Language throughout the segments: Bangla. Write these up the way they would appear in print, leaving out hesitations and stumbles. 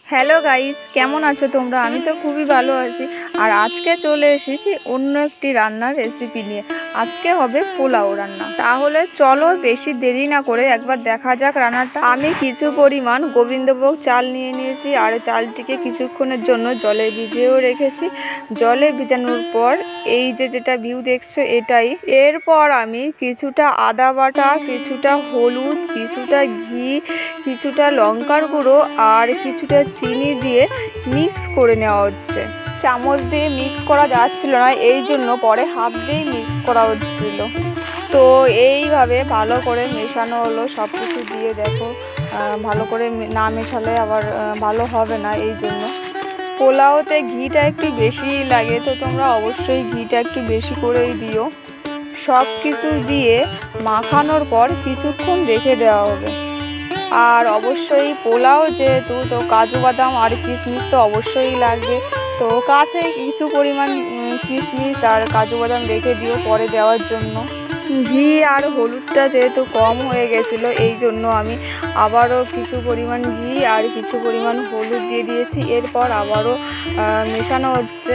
হ্যালো গাইস, কেমন আছো তোমরা? আমি তো খুবই ভালো আছি। আর আজকে চলে এসেছি অন্য একটি রান্নার রেসিপি নিয়ে। আজকে হবে পোলাও রান্না। তাহলে চলো বেশি দেরি না করে একবার দেখা যাক রান্নাটা। আমি কিছু পরিমাণ গোবিন্দভোগ চাল নিয়ে নিয়েছি আর চালটিকে কিছুক্ষণের জন্য জলে ভিজিয়েও রেখেছি। জলে ভিজানোর পর এই যেটা ভিউ দেখছো এটাই। এরপর আমি কিছুটা আদা বাটা, কিছুটা হলুদ, কিছুটা ঘি, কিছুটা লঙ্কার গুঁড়ো আর কিছুটা চিনি দিয়ে মিক্স করে নেওয়া হচ্ছে। চামচ দিয়ে মিক্স করা যাচ্ছিল না, এই জন্য পরে হাত দিয়ে মিক্স করা হচ্ছিল। তো এইভাবে ভালো করে মেশানো হলো সব কিছু দিয়ে। দেখো ভালো করে না মেশালে আবার ভালো হবে না, এই জন্য পোলাওতে ঘিটা একটু বেশিই লাগে, তো তোমরা অবশ্যই ঘিটা একটু বেশি করেই দিও। সব কিছু দিয়ে মাখানোর পর কিছুক্ষণ রেখে দেওয়া হবে। আর অবশ্যই পোলাও যেহেতু, তো কাজু বাদাম আর কিশমিশ তো অবশ্যই লাগবে। তো কাছে কিছু পরিমাণ কিশমিশ আর কাজু বাদাম রেখে দিও পরে দেওয়ার জন্য। ঘি আর হলুদটা যেহেতু কম হয়ে গেছিলো, এই জন্য আমি আবারও কিছু পরিমাণ ঘি আর কিছু পরিমাণ হলুদ দিয়ে দিয়েছি। এরপর আবারও মেশানো হচ্ছে।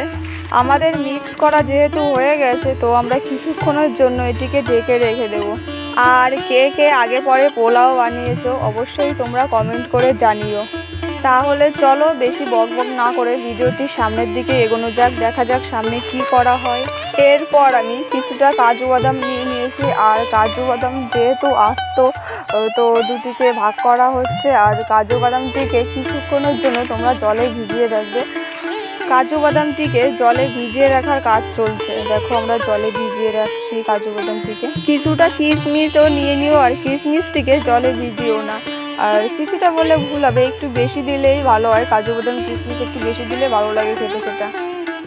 আমাদের মিক্স করা যেহেতু হয়ে গেছে, তো আমরা কিছুক্ষণের জন্য এটিকে ঢেকে রেখে দেবো। আর কে কে আগে পরে পোলাও বানিয়েছো অবশ্যই তোমরা কমেন্ট করে জানিও। তাহলে চলো বেশি বকবক না করে ভিডিওটির সামনের দিকে এগোনো যাক, দেখা যাক সামনে কি করা হয়। এরপর আমি কিছুটা কাজু বাদাম নিয়ে নিয়েছি। আর কাজু বাদাম যেহেতু আস্ত, তো দুটিকে ভাগ করা হচ্ছে। আর কাজু বাদামটিকে কিছুক্ষণের জন্য তোমরা জলে ভিজিয়ে রাখবে। কাজু বাদামটিকে জলে ভিজিয়ে রাখার কাজ চলছে। দেখো আমরা জলে ভিজিয়ে রাখছি কাজু বাদামটিকে। কিছুটা কিশমিশও নিয়ে নিও, আর কিশমিশটিকে জলে ভিজিও না। আর কিছুটা বলে ভুল হবে, একটু বেশি দিলেই ভালো হয়। কাজু বাদাম কিশমিশ একটু বেশি দিলে ভালো লাগে খেতে সেটা।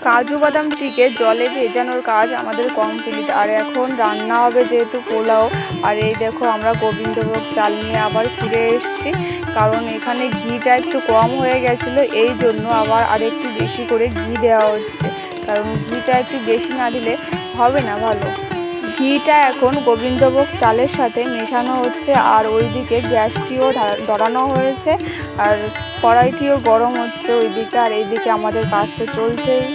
কাজু বাদামটিকে জলে ভেজানোর কাজ আমাদের কমপ্লিট। আর এখন রান্না হবে যেহেতু পোলাও। আর এই দেখো আমরা গোবিন্দভোগ চাল নিয়ে আবার ফিরে এসেছি, কারণ এখানে ঘিটা একটু কম হয়ে গেছিলো, এই জন্য আবার আরেকটু বেশি করে ঘি দেওয়া হচ্ছে। কারণ ঘিটা একটু বেশি না দিলে হবে না ভালো। ঘিটা এখন গোবিন্দভোগ চালের সাথে মেশানো হচ্ছে। আর ওইদিকে গ্যাসটিও ধরানো হয়েছে, আর কড়াইটিও গরম হচ্ছে ওইদিকে। আর এইদিকে আমাদের কাজ তো চলছেই।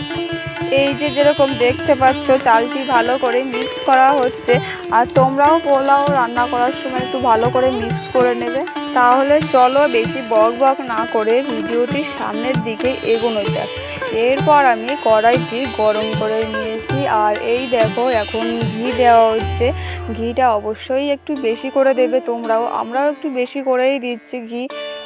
এই যে যেরকম দেখতে পাচ্ছ চালটি ভালো করে মিক্স করা হচ্ছে। আর তোমরাও পোলাও রান্না করার সময় একটু ভালো করে মিক্স করে নেবে। তাহলে চলো বেশি বক বক না করে ভিডিওটির সামনের দিকে এগোনো যাক। এরপর আমি কড়াইটি গরম করে নিয়েছি। আর এই দেখো এখন ঘি দেওয়া হচ্ছে। ঘিটা অবশ্যই একটু বেশি করে দেবে তোমরাও, আমরাও একটু বেশি করেই দিচ্ছি ঘি।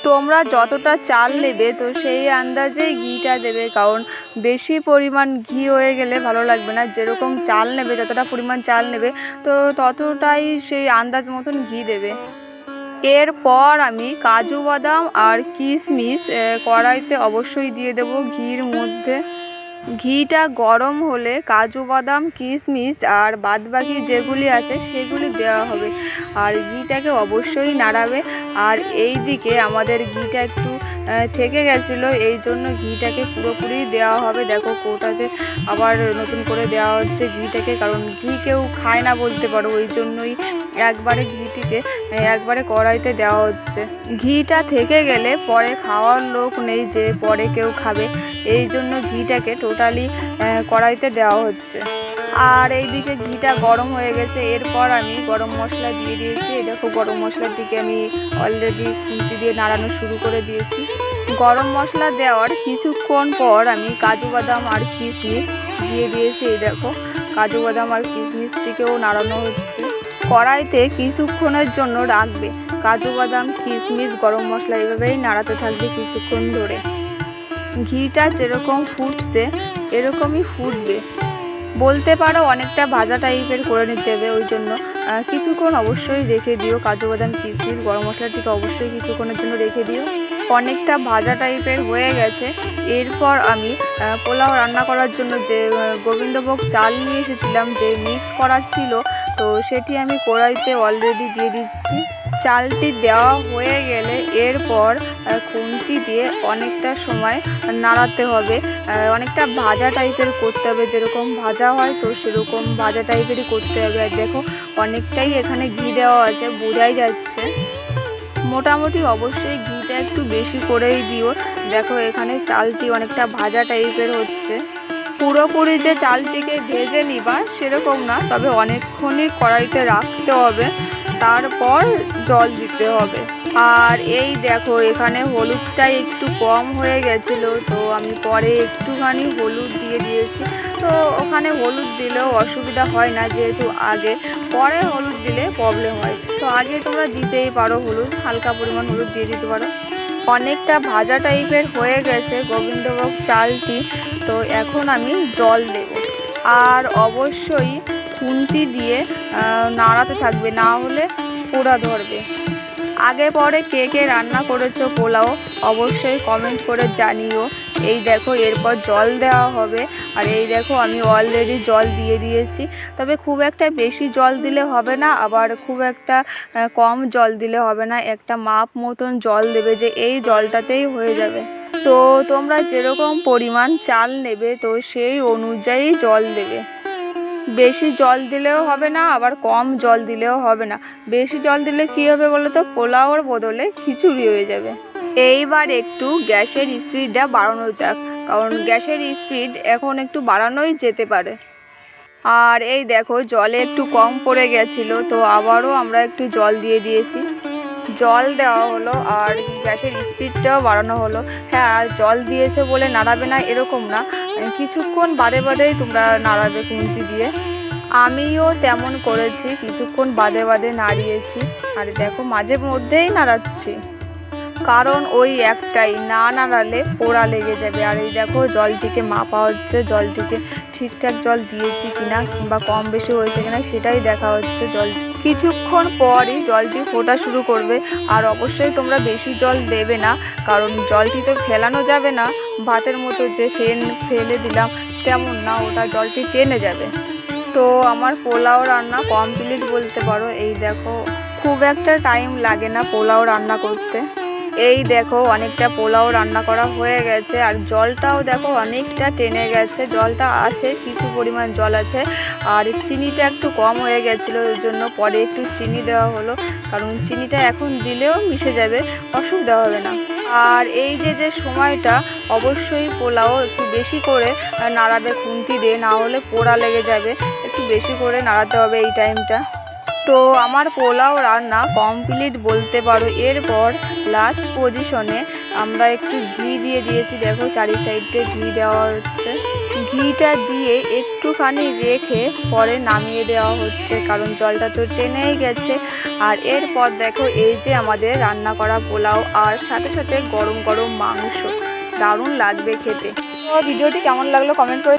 তোমরা যতটা চাল নেবে তো সেই আন্দাজেই ঘিটা দেবে, কারণ বেশি পরিমাণ ঘি হয়ে গেলে ভালো লাগবে না। যেরকম চাল নেবে, যতটা পরিমাণ চাল নেবে তো ততটাই সেই আন্দাজ মতন ঘি দেবে। এরপর আমি কাজু বাদাম আর কিশমিশ কড়াইতে অবশ্যই দিয়ে দেবো ঘির মধ্যে। ঘিটা গরম হলে কাজু বাদাম কিশমিশ আর বাদবাকি যেগুলি আছে সেগুলি দেওয়া হবে। আর ঘিটাকে অবশ্যই নাড়াবে। আর এই দিকে আমাদের ঘিটা একটু থেকে গেছিলো, এই জন্য ঘিটাকে পুরোপুরি দেওয়া হবে। দেখো কৌটাতে আবার নতুন করে দেওয়া হচ্ছে ঘিটাকে, কারণ ঘি কেউ খায় না বলতে পারো, ওই জন্যই একবারে ঘিটিকে একবারে কড়াইতে দেওয়া হচ্ছে। ঘিটা থেকে গেলে পরে খাওয়ার লোক নেই যে পরে কেউ খাবে, এই জন্য ঘিটাকে টোটালি কড়াইতে দেওয়া হচ্ছে। আর এইদিকে ঘিটা গরম হয়ে গেছে। এরপর আমি গরম মশলা দিয়ে দিয়েছি। এই দেখো গরম মশলাটিকে আমি অলরেডি খুন্তি দিয়ে নাড়ানো শুরু করে দিয়েছি। গরম মশলা দেওয়ার কিছুক্ষণ পর আমি কাজু বাদাম আর কিশমিশ দিয়ে দিয়েছি। এই দেখো কাজু বাদাম আর কিশমিশটিকেও নাড়ানো হচ্ছে। কড়াইতে কিছুক্ষণের জন্য রাখবে। কাজু বাদাম কিশমিশ গরম মশলা এভাবেই নাড়াতে থাকবে কিছুক্ষণ ধরে। ঘিটা যেরকম ফুটছে এরকমই ফুটবে, বলতে পারো অনেকটা ভাজা টাইপের করে নিতে হবে। ওই জন্য কিছুক্ষণ অবশ্যই রেখে দিও। কাজু বাদাম কিশমিশ গরম মশলাটিকে অবশ্যই কিছুক্ষণের জন্য রেখে দিও। অনেকটা ভাজা টাইপের হয়ে গেছে। এরপর আমি পোলাও রান্না করার জন্য যে গোবিন্দভোগ চাল নিয়ে এসেছিলাম, যে মিক্স করা ছিল, তো সেটি আমি কড়াইতে অলরেডি দিয়ে দিচ্ছি। চালটি দেওয়া হয়ে গেলে এরপর খুন্তি দিয়ে অনেকটা সময় নাড়াতে হবে। অনেকটা ভাজা টাইপের করতে হবে, যেরকম ভাজা হয় তো সেরকম ভাজা টাইপেরই করতে হবে। আর দেখো অনেকটাই এখানে ঘি দেওয়া আছে, বোঝাই যাচ্ছে। মোটামুটি অবশ্যই ঘিটা একটু বেশি করেই দিও, দেখো এখানে চালটি অনেকটা ভাজা টাইপের হচ্ছে। পুরোপুরি যে চালটিকে ভেজে নিবা সেরকম না, তবে অনেকক্ষণই কড়াইতে রাখতে হবে, তারপর জল দিতে হবে। আর এই দেখো এখানে হলুদটা একটু কম হয়ে গেছিলো, তো আমি পরে একটুখানি হলুদ দিয়ে দিয়েছি। তো ওখানে হলুদ দিলেও অসুবিধা হয় না, যেহেতু আগে, পরে হলুদ দিলে প্রবলেম হয়। তো আগে তোমরা দিতেই পারো হলুদ, হালকা পরিমাণ হলুদ দিয়ে দিতে পারো। অনেকটা ভাজা টাইপের হয়ে গেছে গোবিন্দভোগ চালটি। তো এখন আমি জল দেব, আর অবশ্যই খুন্তি দিয়ে নাড়াতে থাকবে, না হলে পোড়া ধরবে। আগে পরে কে কে রান্না করেছো পোলাও অবশ্যই কমেন্ট করে জানিও। এই দেখো এরপর জল দেওয়া হবে, আর এই দেখো আমি অলরেডি জল দিয়ে দিয়েছি। তবে খুব একটা বেশি জল দিলে হবে না, আবার খুব একটা কম জল দিলে হবে না, একটা মাপ মতন জল দেবে, যে এই জলটাতেই হয়ে যাবে। তো তোমরা যেরকম পরিমাণ চাল নেবে তো সেই অনুযায়ী জল দেবে। বেশি জল দিলেও হবে না, আবার কম জল দিলেও হবে না। বেশি জল দিলে কী হবে বলো তো, পোলাওর বদলে খিচুড়ি হয়ে যাবে। এইবার একটু গ্যাসের স্পিডটা বাড়ানো যাক, কারণ গ্যাসের স্পিড এখন একটু বাড়ানোই যেতে পারে। আর এই দেখো জলে একটু কম পড়ে গেছিলো, তো আবারও আমরা একটু জল দিয়ে দিয়েছি। জল দেওয়া হলো আর গ্যাসের স্পিডটাও বাড়ানো হলো। হ্যাঁ, আর জল দিয়েছে বলে নাড়াবে না এরকম না, কিছুক্ষণ বাদে বাদেই তোমরা নাড়াবে খুন্তি দিয়ে। আমিও তেমন করেছি, কিছুক্ষণ বাদে বাদে নাড়িয়েছি। আর দেখো মাঝে মধ্যেই নাড়াচ্ছি, কারণ ওই একটাই, না নাড়ালে পোড়া লেগে যাবে। আর এই দেখো জলটিকে মাপা হচ্ছে, জলটিকে ঠিকঠাক জল দিয়েছি কিনা, কিংবা কম বেশি হয়েছে কিনা সেটাই দেখা হচ্ছে। জল কিছুক্ষণ পরই জলটি ফোটা শুরু করবে। আর অবশ্যই তোমরা বেশি জল দেবে না, কারণ জলটি তো ফেলানো যাবে না, ভাতের মতো যে ফেলে দিলাম তেমন না, ওটা জলটি টেনে যাবে। তো আমার পোলাও রান্না কমপ্লিট বলতে পারো। এই দেখো খুব একটা টাইম লাগে না পোলাও রান্না করতে। এই দেখো অনেকটা পোলাও রান্না করা হয়ে গেছে, আর জলটাও দেখো অনেকটা টেনে গেছে, জলটা আছে, কিছু পরিমাণ জল আছে। আর চিনিটা একটু কম হয়ে গেছিলো, ওই জন্য পরে একটু চিনি দেওয়া হলো, কারণ চিনিটা এখন দিলেও মিশে যাবে, অসুবিধা হবে না। আর এই যে সময়টা অবশ্যই পোলাও একটু বেশি করে নাড়াবে খুন্তি দিয়ে, না হলে পোড়া লেগে যাবে, একটু বেশি করে নাড়াতে হবে এই টাইমটা। তো আমার পোলাও রান্না কমপ্লিট বলতে পারো। এরপর লাস্ট পজিশনে আমরা একটু ঘি দিয়ে দিয়েছি, দেখো চারি সাইডে ঘি দেওয়া হচ্ছে। ঘিটা দিয়ে একটুখানি রেখে পরে নামিয়ে দেওয়া হচ্ছে, কারণ জলটা তো টেনেই গেছে। আর এরপর দেখো এই যে আমাদের রান্না করা পোলাও, আর সাথে সাথে গরম গরম মাংস, দারুণ লাগবে খেতে। তো ভিডিওটি কেমন লাগলো কমেন্ট করে